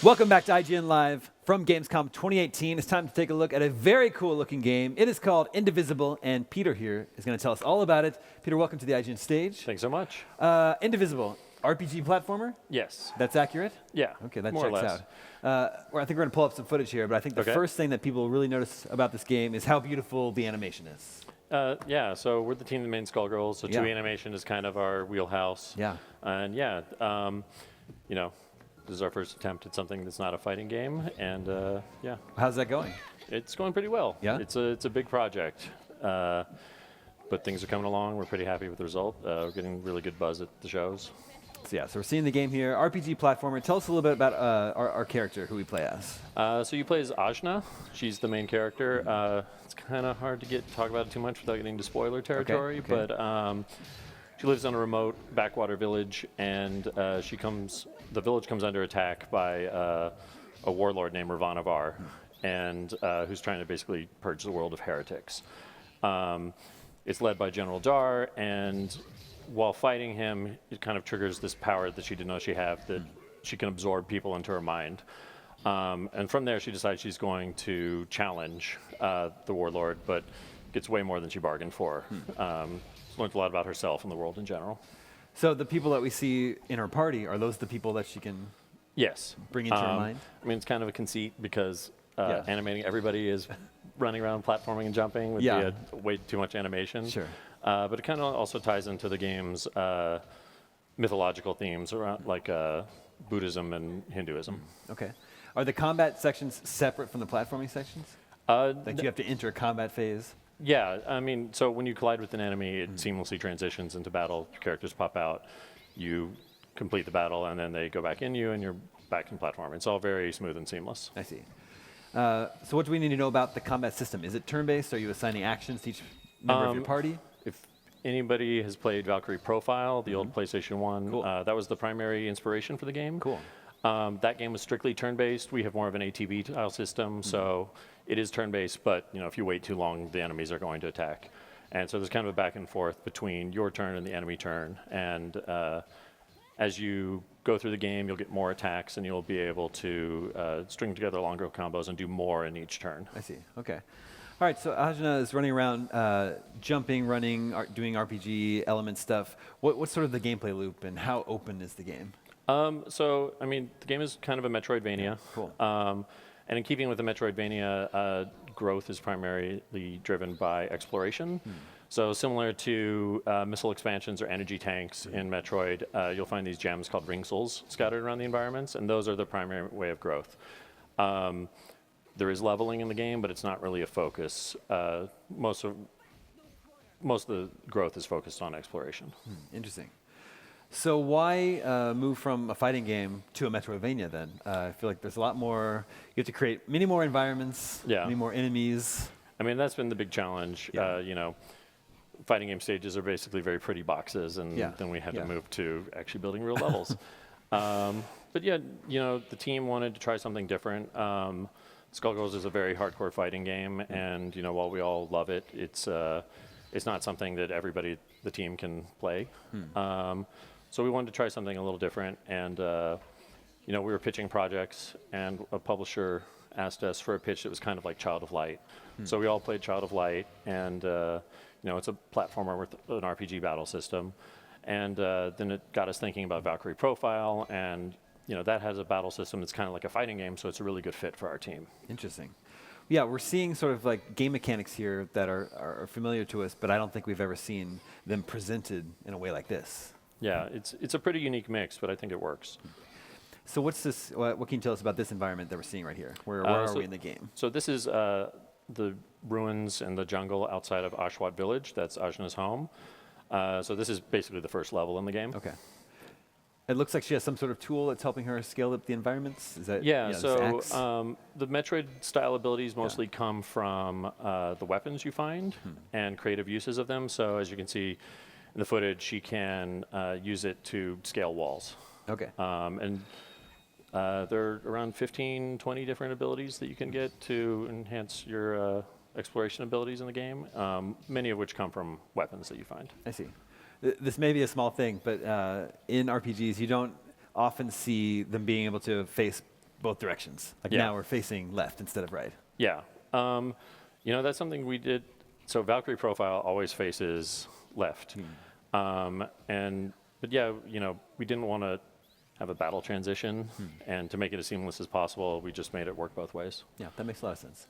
Welcome back to IGN Live from Gamescom 2018. It's time to take a look at a very cool-looking game. It is called Indivisible, and Peter here is going to tell us all about it. Peter, welcome to the IGN stage. Thanks so much. Indivisible, RPG platformer? Yes. That's accurate? Yeah. Okay, that more or checks less. out. Well, I think we're going to pull up some footage here, but I think the Okay. first thing that people really notice about this game is how beautiful the animation is. Yeah, so we're the team that made Skullgirls, so Yeah. 2D animation is kind of our wheelhouse. Yeah. And yeah, you know, this is our first attempt at something that's not a fighting game, and yeah, How's that going? it's going pretty well. Yeah? It's a big project, but things are coming along. We're pretty happy with the result. We're getting really good buzz at the shows. So we're seeing the game here, RPG platformer. Tell us a little bit about our character, who we play as. So you play as Ajna. She's the main character. It's kind of hard to talk about it too much without getting into spoiler territory, okay. but she lives on a remote backwater village, and the village comes under attack by a warlord named Ravanavar, and who's trying to basically purge the world of heretics. It's led by General Dar, and while fighting him, it kind of triggers this power that she didn't know she had, that she can absorb people into her mind. And from there, she decides she's going to challenge the warlord, but gets way more than she bargained for. Learned a lot about herself and the world in general. So the people that we see in her party, are those the people that she can Yes. bring into her mind? I mean, it's kind of a conceit because Yeah. animating everybody is running around platforming and jumping would Yeah. be way too much animation. Sure. But it kind of also ties into the game's mythological themes around like Buddhism and Hinduism. Okay. Are the combat sections separate from the platforming sections? Like you have to enter a combat phase? Yeah, I mean, so when you collide with an enemy, it seamlessly transitions into battle. Your characters pop out, you complete the battle, and then they go back in you, and you're back in platform. It's all very smooth and seamless. I see. So what do we need to know about the combat system? Is it turn-based? Are you assigning actions to each member of your party? If anybody has played Valkyrie Profile, the old PlayStation 1, Cool. that was the primary inspiration for the game. Cool. That game was strictly turn-based. We have more of an ATB-style system, so it is turn-based, but if you wait too long, the enemies are going to attack. And so there's kind of a back and forth between your turn and the enemy turn. And as you go through the game, you'll get more attacks, and you'll be able to string together longer combos and do more in each turn. I see. Okay. All right, so Ajna is running around, jumping, running, doing RPG element stuff. What's sort of the gameplay loop, and how open is the game? So, I mean, the game is kind of a Metroidvania. Cool. And in keeping with the Metroidvania, growth is primarily driven by exploration. So similar to missile expansions or energy tanks in Metroid, you'll find these gems called ring souls scattered around the environments, and those are the primary way of growth. There is leveling in the game, but it's not really a focus. Most of the growth is focused on exploration. Interesting. So why move from a fighting game to a Metroidvania then? I feel like there's a lot more. You have to create many more environments, many more enemies. I mean, that's been the big challenge. Yeah. Fighting game stages are basically very pretty boxes, and then we had to move to actually building real levels. But yeah, the team wanted to try something different. Skullgirls is a very hardcore fighting game, and while we all love it, it's not something that everybody, the team, can play. So we wanted to try something a little different, and we were pitching projects, and a publisher asked us for a pitch that was kind of like Child of Light. So we all played Child of Light, and it's a platformer with an RPG battle system. And then it got us thinking about Valkyrie Profile, and that has a battle system that's kind of like a fighting game, so it's a really good fit for our team. Interesting. Yeah, we're seeing sort of like game mechanics here that are familiar to us, but I don't think we've ever seen them presented in a way like this. Yeah, it's a pretty unique mix, but I think it works. So what's this? What can you tell us about this environment that we're seeing right here? Where are we in the game? So this is the ruins and the jungle outside of Ashwat Village. That's Ajna's home. So this is basically the first level in the game. Okay. It looks like she has some sort of tool that's helping her scale up the environments. Is that so the Metroid-style abilities mostly come from the weapons you find and creative uses of them. So as you can see in the footage, she can use it to scale walls. Okay. And there are around 15, 20 different abilities that you can get to enhance your exploration abilities in the game, many of which come from weapons that you find. I see. This may be a small thing, but in RPGs, you don't often see them being able to face both directions. Like now we're facing left instead of right. Yeah. That's something we did. So Valkyrie profile always faces left. But we didn't want to have a battle transition, and to make it as seamless as possible, we just made it work both ways. Yeah, that makes a lot of sense.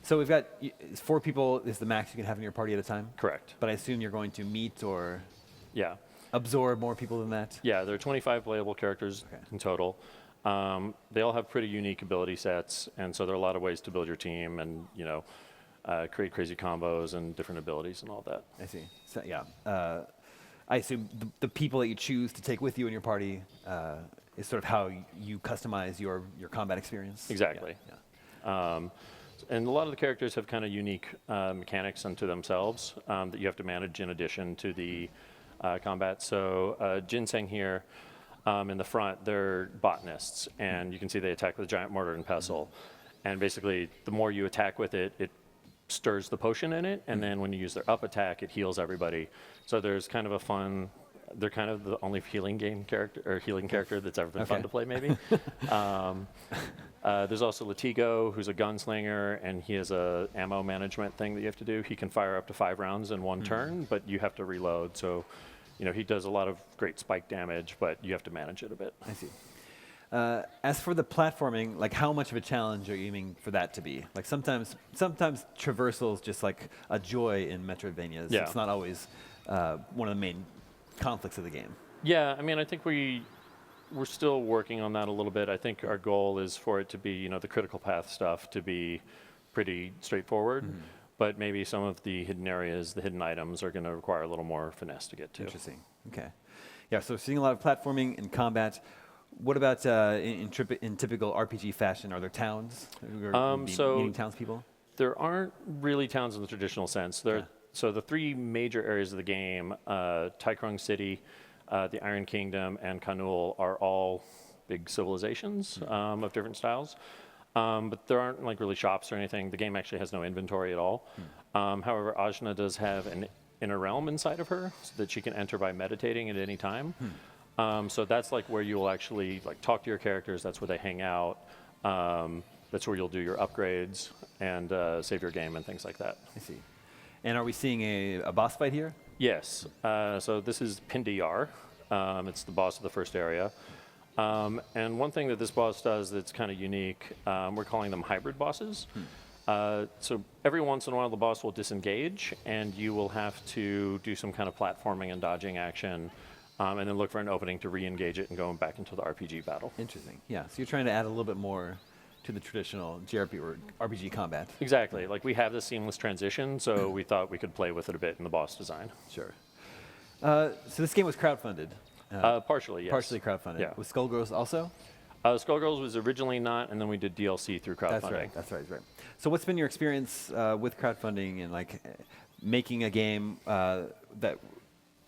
So we've got 4 people is the max you can have in your party at a time? Correct. But I assume you're going to meet or absorb more people than that? Yeah, there are 25 playable characters in total. They all have pretty unique ability sets, and so there are a lot of ways to build your team and, create crazy combos and different abilities and all that. I see. So, I assume the people that you choose to take with you in your party is sort of how you customize your combat experience? Exactly. Yeah. And a lot of the characters have kind of unique mechanics unto themselves that you have to manage in addition to the combat. So Ginseng here in the front, they're botanists, and you can see they attack with a giant mortar and pestle. And basically, the more you attack with it, it stirs the potion in it, and then when you use their up attack, it heals everybody. So there's kind of a fun. They're kind of the only healing character that's ever been fun to play, maybe. There's also Latigo, who's a gunslinger, and he has a ammo management thing that you have to do. He can fire up to 5 rounds in one turn, but you have to reload. So, he does a lot of great spike damage, but you have to manage it a bit. I see. As for the platforming, like how much of a challenge are you aiming for that to be? Like sometimes traversal is just like a joy in Metroidvanias. Yeah. It's not always one of the main conflicts of the game. Yeah, I think we're still working on that a little bit. I think our goal is for it to be, the critical path stuff to be pretty straightforward, but maybe some of the hidden areas, the hidden items are going to require a little more finesse to get to. Interesting. Okay. Yeah, so seeing a lot of platforming and combat. What about in typical RPG fashion? Are there towns? Meeting townspeople? There aren't really towns in the traditional sense. So the 3 major areas of the game, Taikrung City, the Iron Kingdom, and Kanul are all big civilizations of different styles. But there aren't like really shops or anything. The game actually has no inventory at all. However, Ajna does have an inner realm inside of her so that she can enter by meditating at any time. So that's like where you will actually like talk to your characters. That's where they hang out. That's where you'll do your upgrades and save your game and things like that. I see. And are we seeing a boss fight here? Yes. So this is Pindiyar. It's the boss of the first area. And one thing that this boss does that's kind of unique, we're calling them hybrid bosses. So every once in a while the boss will disengage, and you will have to do some kind of platforming and dodging action. And then look for an opening to re-engage it and go back into the RPG battle. Interesting. Yeah. So you're trying to add a little bit more to the traditional JRPG or RPG combat. Exactly. Like we have this seamless transition, so we thought we could play with it a bit in the boss design. Sure. So this game was crowdfunded. Partially, yes. Partially crowdfunded. Yeah. Was Skullgirls also? Skullgirls was originally not, and then we did DLC through crowdfunding. That's right. So what's been your experience with crowdfunding and like making a game that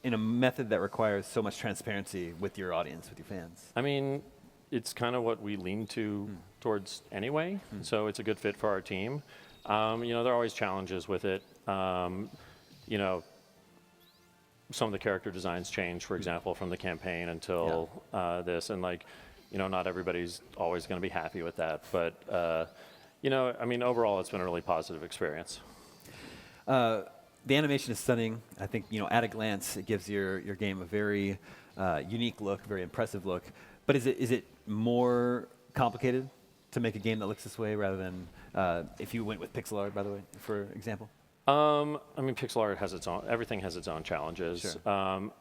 in a method that requires so much transparency with your audience, with your fans? I mean, it's kind of what we lean towards anyway, so it's a good fit for our team. There are always challenges with it. Some of the character designs change, for example, from the campaign until this, and not everybody's always going to be happy with that. But, overall, it's been a really positive experience. The animation is stunning. I think, at a glance, it gives your game a very unique look, very impressive look. But is it more complicated to make a game that looks this way rather than if you went with pixel art, by the way, for example? Pixel art has everything has its own challenges. Sure.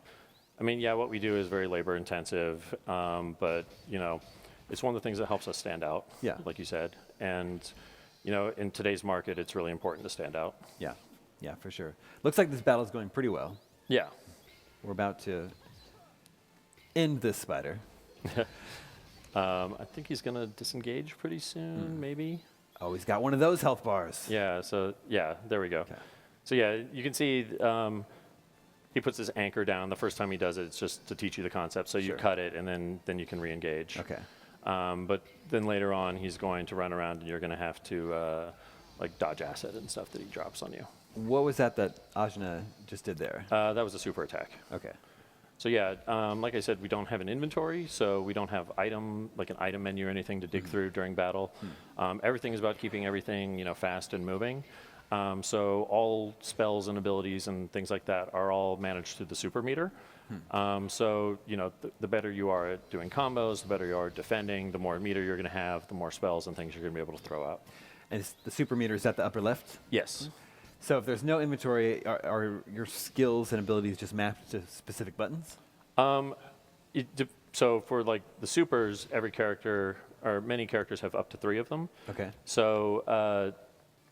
What we do is very labor intensive, but, it's one of the things that helps us stand out, like you said. And, in today's market, it's really important to stand out. Yeah, for sure. Looks like this battle is going pretty well. Yeah. We're about to end this spider. I think he's going to disengage pretty soon, maybe. Oh, he's got one of those health bars. Yeah, there we go. Okay. So, you can see he puts his anchor down. The first time he does it, it's just to teach you the concept. So you cut it, and then you can re-engage. Okay. But then later on, he's going to run around, and you're going to have to dodge acid and stuff that he drops on you. What was that Ajna just did there? That was a super attack. Okay. So yeah, like I said, we don't have an inventory, so we don't have an item menu or anything to dig through during battle. Everything is about keeping everything, fast and moving. So all spells and abilities and things like that are all managed through the super meter. So the better you are at doing combos, the better you are at defending, the more meter you're going to have, the more spells and things you're going to be able to throw out. And the super meter is at the upper left? Yes. So if there's no inventory, are your skills and abilities just mapped to specific buttons? So for like the supers, every character or many characters have up to 3 of them. Okay. So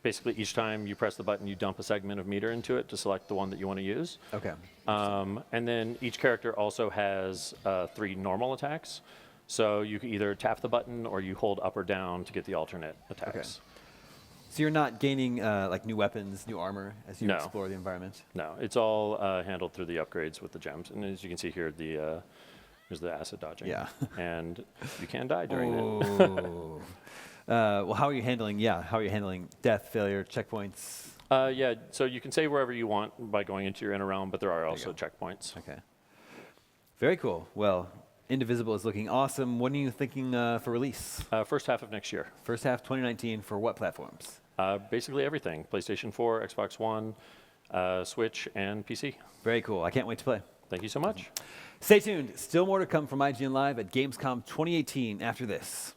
basically each time you press the button, you dump a segment of meter into it to select the one that you want to use. Okay. And then each character also has 3 normal attacks. So you can either tap the button or you hold up or down to get the alternate attacks. Okay. So you're not gaining like new weapons, new armor as you No. explore the environment? No, it's all handled through the upgrades with the gems. And as you can see here, there's the acid dodging. Yeah. And you can die during it. Well, how are you handling death, failure, checkpoints? Yeah, so you can save wherever you want by going into your inner realm, but there are also checkpoints. Okay. Very cool. Well, Indivisible is looking awesome. When are you thinking for release? First half of next year. First half 2019 for what platforms? Basically everything. PlayStation 4, Xbox One, Switch, and PC. Very cool. I can't wait to play. Thank you so much. Stay tuned. Still more to come from IGN Live at Gamescom 2018 after this.